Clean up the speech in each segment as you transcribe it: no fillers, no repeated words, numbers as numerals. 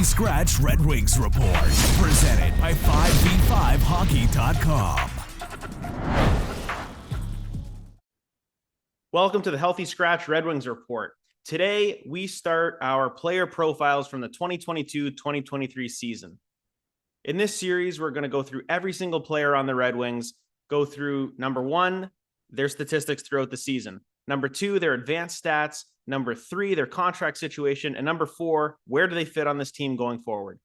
Healthy Scratch Red Wings Report, presented by 5v5hockey.com. Welcome to the Healthy Scratch Red Wings Report. Today, we start our player profiles from the 2022-2023 season. In this series, we're going to go through every single player on the Red Wings, go through number 1, their statistics throughout the season. Number 2, their advanced stats. Number 3, their contract situation. And number 4, where do they fit on this team going forward?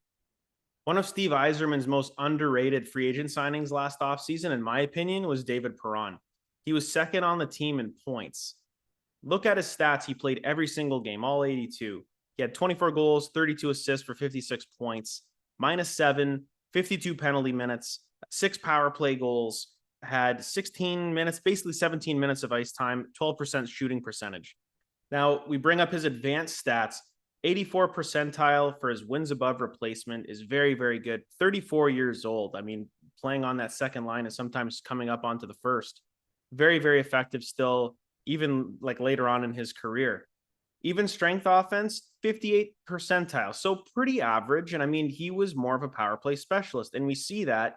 One of Steve Yzerman's most underrated free agent signings last offseason, in my opinion, was David Perron. He was second on the team in points. Look at his stats. He played every single game, all 82. He had 24 goals, 32 assists for 56 points, -7, 52 penalty minutes, 6 power play goals, had 16 minutes, basically 17 minutes of ice time, 12% shooting percentage. Now, we bring up his advanced stats. 84 percentile for his wins above replacement is very, very good. 34 years old. I mean, playing on that second line is sometimes coming up onto the first. Very, very effective still, even like later on in his career. Even strength offense, 58 percentile. So pretty average. And I mean, he was more of a power play specialist. And we see that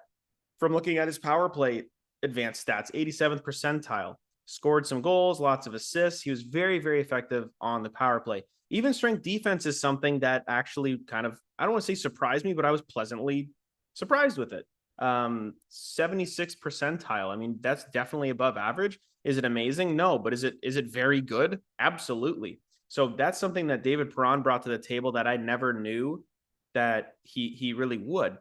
from looking at his power play advanced stats, 87th percentile. Scored some goals, lots of assists. He was very, very effective on the power play. Even strength defense is something that actually kind of, I don't want to say surprised me, but I was pleasantly surprised with it. 76 percentile. I mean, that's definitely above average. Is it amazing? No, but is it very good? Absolutely. So that's something that David Perron brought to the table that I never knew that he really would.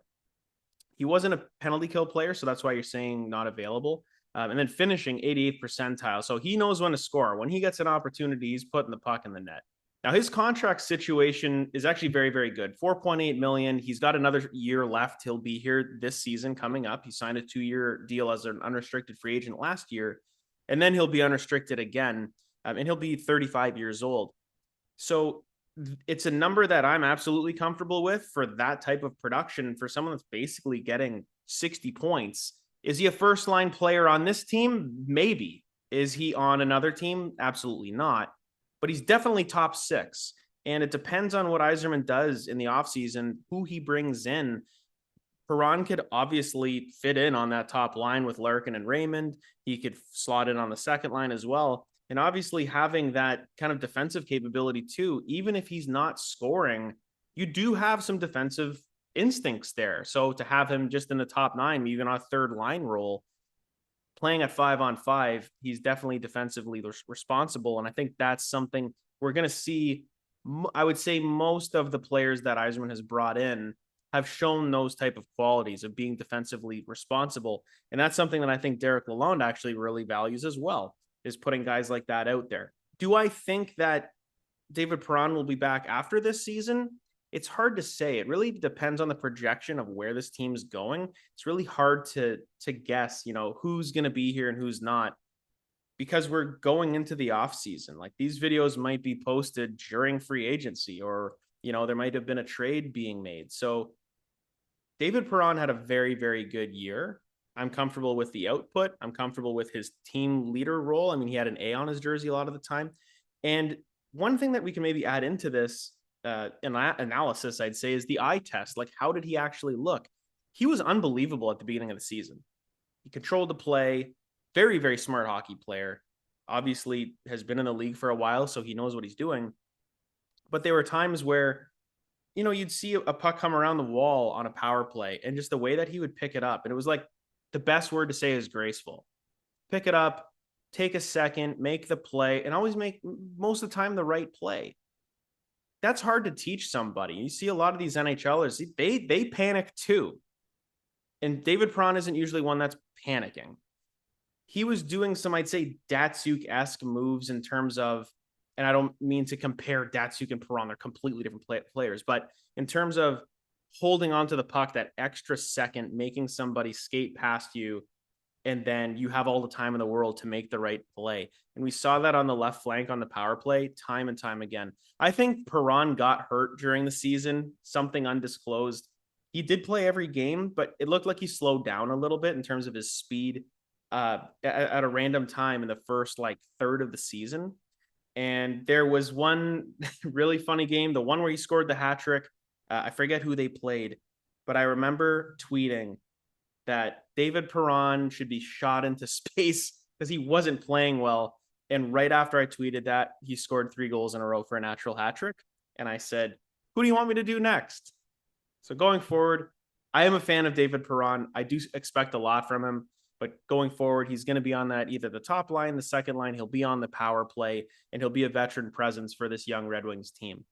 He wasn't a penalty kill player, so that's why you're saying not available. And then finishing 88th percentile. So he knows when to score. When he gets an opportunity, he's putting the puck in the net. Now, his contract situation is actually very, very good. $4.8 million. He's got another year left. He'll be here this season coming up. He signed a 2-year deal as an unrestricted free agent last year, and then he'll be unrestricted again, and he'll be 35 years old. So it's a number that I'm absolutely comfortable with for that type of production for someone that's basically getting 60 points. Is he a first-line player on this team? Maybe. Is he on another team? Absolutely not. But he's definitely top 6. And it depends on what Yzerman does in the offseason, who he brings in. Perron could obviously fit in on that top line with Larkin and Raymond. He could slot in on the second line as well. And obviously having that kind of defensive capability too, even if he's not scoring, you do have some defensive instincts there. So to have him just in the top 9, even on a third line role, playing at 5-on-5, he's definitely defensively responsible. And I think that's something we're going to see. I would say most of the players that Yzerman has brought in have shown those type of qualities of being defensively responsible. And that's something that I think Derek Lalonde actually really values as well, is putting guys like that out there. Do I think that David Perron will be back after this season? It's hard to say. It really depends on the projection of where this team's going. It's really hard to guess, who's going to be here and who's not, because we're going into the off season. Like, these videos might be posted during free agency, or, there might have been a trade being made. So David Perron had a very, very good year. I'm comfortable with the output. I'm comfortable with his team leader role. I mean, he had an A on his jersey a lot of the time. And one thing that we can maybe add into this analysis, I'd say, is the eye test. Like, how did he actually look? He was unbelievable at the beginning of the season. He controlled the play. Very, very smart hockey player. Obviously has been in the league for a while, so he knows what he's doing. But there were times where, you'd see a puck come around the wall on a power play, and just the way that he would pick it up. And it was like, the best word to say is graceful. Pick it up, take a second, make the play, and always make, most of the time, the right play. That's hard to teach somebody. You see a lot of these NHLers, they panic too. And David Perron isn't usually one that's panicking. He was doing some, I'd say, Datsuk-esque moves in terms of, and I don't mean to compare Datsuk and Perron, they're completely different players, but in terms of holding onto the puck that extra second, making somebody skate past you, and then you have all the time in the world to make the right play. And we saw that on the left flank on the power play time and time again. I think Perron got hurt during the season, something undisclosed. He did play every game, but it looked like he slowed down a little bit in terms of his speed at a random time in the first third of the season. And there was one really funny game, the one where he scored the hat trick. I forget who they played, but I remember tweeting that David Perron should be shot into space because he wasn't playing well. And right after I tweeted that, he scored 3 goals in a row for a natural hat trick. And I said, who do you want me to do next? So going forward, I am a fan of David Perron. I do expect a lot from him, but going forward, he's going to be on that either the top line, the second line. He'll be on the power play, and he'll be a veteran presence for this young Red Wings team.